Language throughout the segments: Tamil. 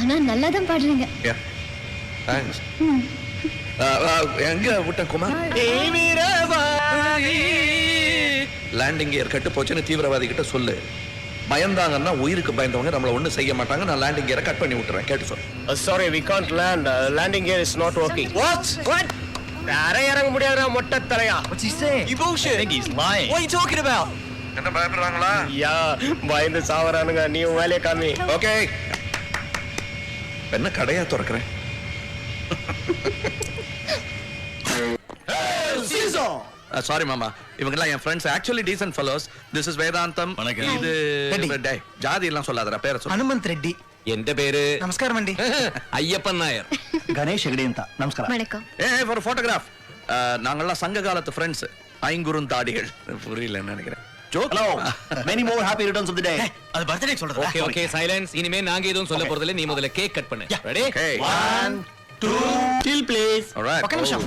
ஆனா நல்லா தான் பாடுறீங்க. தேங்க்ஸ். எங்க விட்ட குமார்? லேண்டிங் கியர் கட்டு போச்சுன்னு தீவிரவாதி கிட்ட சொல்லு. பயந்தாங்கன்னா உயிருக்கு பயந்தவங்க நம்மள ஒண்ணும் செய்ய மாட்டாங்க. நான் லேண்டிங் கியரை கட் பண்ணி விட்டுறேன். கேட்டு சொல்லு. Sorry, we can't land. Landing gear is not working. What? இறங்க முடியாதுடா மொட்டை தலையா. What's he saying? You bullshit. I think he's lying. What are you talking about? என்ன பயப்படுறாங்களா? யா பயந்து சாவறானுங்க. நீ வேலைய காமி. ஓகே. என்ன கடையா திறக்கிறேன்? சாரி மாமா, இவங்கெல்லாம் என் friends. Actually decent fellows. This is Vedantham. இது டே ஜாதி எல்லாம் சொல்லாதடா, பேரை சொல்லு. ಹನುಮಂತ್ ರೆಡ್ಡಿ. எந்த பேரு? ನಮಸ್ಕಾರ ಮಂಡಿ. ஐயப்பன் நாயர். ಗಣೇಶ್ ಹೆಗಡೆ ಅಂತ. ನಮಸ್ಕಾರ. வணக்கம். ஒரு போட்டோகிராஃப். நாங்கெல்லாம் சங்க காலத்து ஃப்ரெண்ட்ஸ். ஐங்குறுந்தாடிகள். புரியல நினைக்கிறேன். Joke. Hello. Many more happy returns of the day. அது பர்த்டே சொல்றதா? Okay silence. இனிமே நாங்க எதுவும் சொல்ல போறது இல்ல. நீ முதல்ல கேக் கட் பண்ணு. Ready? Okay. 1 2 chill please. All right. Okay, நிமிஷம்.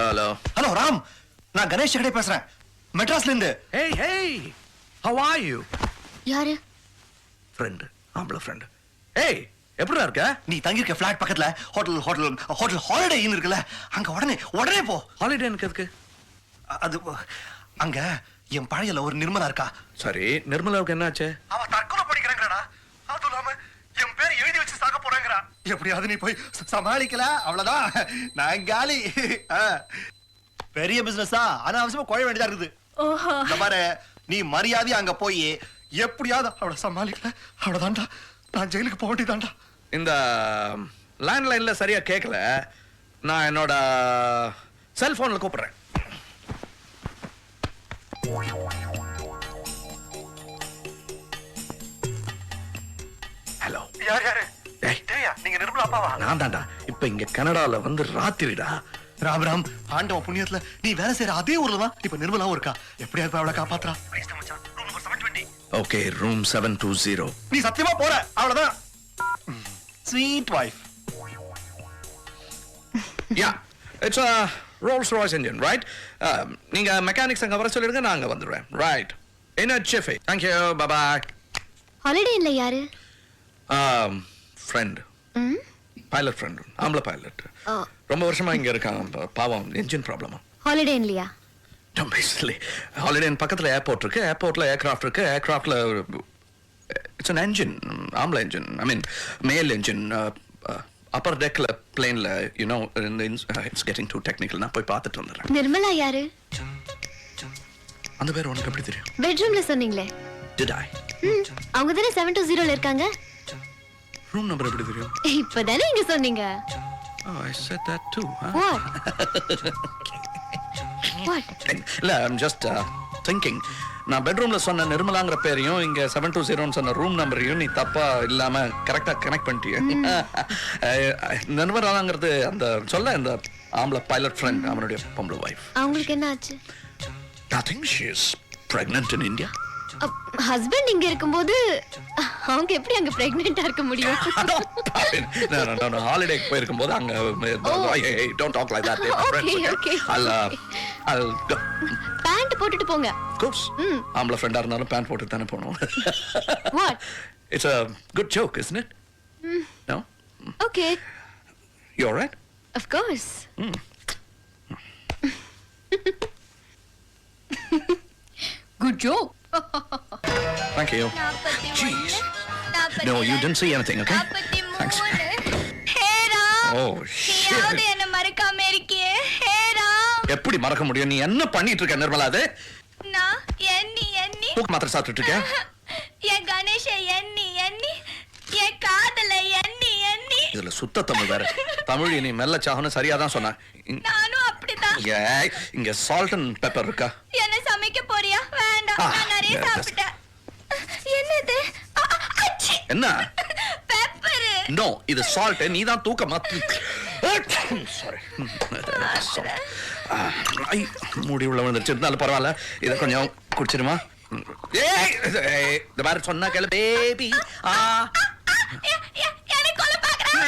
ஹலோ. ஹலோ ராம், நான் கணேஷ் ஹெகடே பேசுறேன். மெட்ராஸ்ல இருந்து. Hey. How are you? யாரு? ஃப்ரெண்ட். ஆம்பள ஃப்ரெண்ட். Hey, எப்படிடா இருக்க? நீ தங்கி இருக்க ஃபிளாட் பக்கத்துல ஹோட்டல் ஹாலிடே இன் இருக்குல்ல, அங்க உடனே போ. ஹாலிடே எனக்கு எதுக்கு? அது அங்க என் பழைய ஒரு நிர்மலா இருக்கா. சரி, நிர்மலாவுக்கு என்னாச்சு? அவ தற்கொலை பண்ணிக்கிறாங்கடா. அது இல்லாம என் பேர் எழுதி வச்சு சாக போறாங்கடா. எப்படியாவது நீ போய் சமாளிக்கல, அவ்வளவுதான். நான் காலி. பெரிய பிசினஸா அனாவசியமா குழ வேண்டியதா இருக்குது. இந்த பாரு, நீ மரியாதை அங்க போய் எப்படியாவது அவளை சமாளிக்கல, அவ்வளவுதான்டா. நான் ஜெயிலுக்கு போக வேண்டியதான்டா. இந்த லேண்ட்லைன்ல சரியா கேட்கல. நான் என்னோட செல்போன்ல கூப்பிடுறேன். ஹலோ. யாரு? நீங்க நிர்மலா அப்பாவா? நான் தான்டா. இப்ப இங்க கனடால வந்து ராத்திரிடா. ராம் ஆண்டவ புண்ணியத்துல நீ வேலை செய்யற அதே ஊர்ல தான் இப்ப நிர்மலாவும் இருக்கா. எப்படியாவது அவளை காப்பாத்துறா. Okay, room 720. நீ சத்தியமா போற, அவ்வளவுதான். Sweet wife. Yeah, it's a Rolls-Royce engine, right? நீங்க மெக்கானிக்ஸ் அங்க வர சொல்லிடுங்க, நான் அங்க வந்துடுறேன். Right. In a jiffy. Thank you. Bye bye. Holiday இல்ல யாரு? Friend. Pilot friend. ஆம்பளை பைலட். ரொம்ப வருஷமா இங்க இருக்காங்க. பாவம், என்ஜின் ப்ராப்ளமா. ஹாலிடே இல்லையா? Don't be silly. Holiday பக்கத்துல ஏர்போர்ட் இருக்கு. ஏர்போர்ட்ல ஏர்கிராஃப்ட் இருக்கு. ஏர்கிராஃப்ட்ல it's an engine. ஆம்பளை engine. I mean male engine. upper deckல planeல, you know, it's getting too technical. நான் போய் பார்த்துட்டு வந்துடுறேன். நிர்மலா யாரு? அந்த பேர் உனக்கு எப்படி தெரியும்? பெட்ரூம்ல சொன்னீங்களே. Did I? அவங்க தானே 720ல இருக்காங்க. ரூம் நம்பர் எப்படி தெரியும்? இப்பதானே இங்க சொன்னீங்க. Oh, I said that too. Huh? What? இல்ல, I'm just thinking. நான் பெட்ரூம்ல சொன்ன நிர்மலாங்கிற பேரையும் இங்க 720 சொன்ன ரூம் நம்பரையும் நீ தப்பா இல்லாம கரெக்டா கனெக்ட் பண்ணிட்டிய. நிர்மலாங்கிறது அந்த சொல்ல இந்த ஆம்பளை பைலட் ஃப்ரெண்ட், அவனுடைய பொம்பளை வைஃப். அவங்களுக்கு என்ன ஆச்சு? Nothing. She is pregnant in India. Husband இங்க இருக்கும்போது அவங்க எப்படி அங்க பிரெக்னன்ட்டா இருக்க முடியும்? No. Holiday போயிருக்கும்போது அங்க don't talk like that. Okay. I'll go. Pant போட்டுட்டு போங்க. Of course. ஆம்பளை ஃப்ரெண்டா இருந்தாலும் பேண்ட் போட்டு தானே போகணும். What? It's a good joke, isn't it? No? Okay. You all right? Of course. Good joke. Thank you. Jeez. No, you didn't see anything, okay? Thanks. Oh, shit. என்ன மறக்காம இருக்கியே? ஹேரா. எப்படி மறக்க முடியும்? நீ என்ன பண்ணிட்டு இருக்க நிர்மலா? அது நான் எண்ணி தூக்கு மாத்திரை சாப்பிட்டுட்டு இருக்க? என் கணேஷ எண்ணி என் காதல எண்ணி இதுல சுத்த தமிழ் வேற. தமிழ் நீ மெல்ல சாகணும், சரியா தான் சொன்ன. நானும் அப்படிதான். இங்க சால்ட் அண்ட் பெப்பர் இருக்கா? என்ன சமைக்க போறியா? வேண்டாம், நான் நிறைய சாப்பிட்டேன். என்னது? என்ன? பெப்பர். நோ, இது சால்ட். நீ தான் தூக்க மாத்து. சாரி. மூடி உள்ள விழுந்துருச்சு. இருந்தாலும் பரவாயில்ல, இதை கொஞ்சம் குடிச்சிருமா? இந்த மாதிரி சொன்னா கேளு பேபி. எனக்கு கொலை பாக்குறேன்.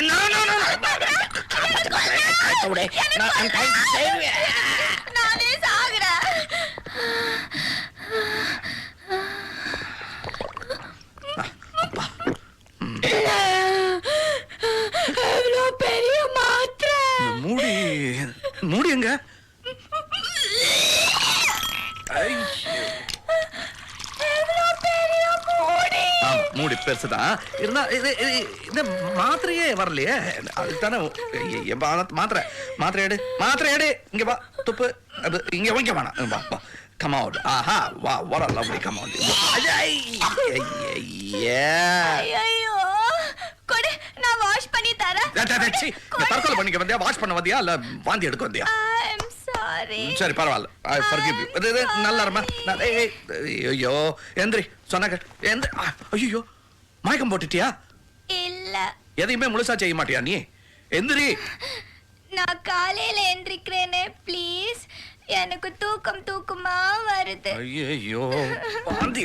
எங்க ஆமா, மூடி பெருசுதான் இருந்தா இந்த மாத்திரையே வரலையே அதுதானே மாத்திரை எடு இங்க வா துப்பு அது இங்க வைக்க வேணாம் வா வா come out aha wow what a lovely come out ஐயோ கொடு நான் வாஷ் பண்ணி தரேன் தற்கொலை பண்ணிக்க வந்தியா வாஷ் பண்ண வந்தியா இல்ல வாந்தி எடுக்க வந்தியா ஐம் சாரி சரி பரவாயில்ல ஐ forgive you இது நல்லா இருமா ஐயோ எந்திரி சொன்னாக்க ஐயோ மயக்கம் போட்டுட்டியா இல்ல எதையுமே முழுசா செய்ய மாட்டியா நீ எந்திரி நான் காலையில எந்திரிக்கிறேனே ப்ளீஸ் எனக்கு தூக்கமா வருது ஐயோ வாந்தி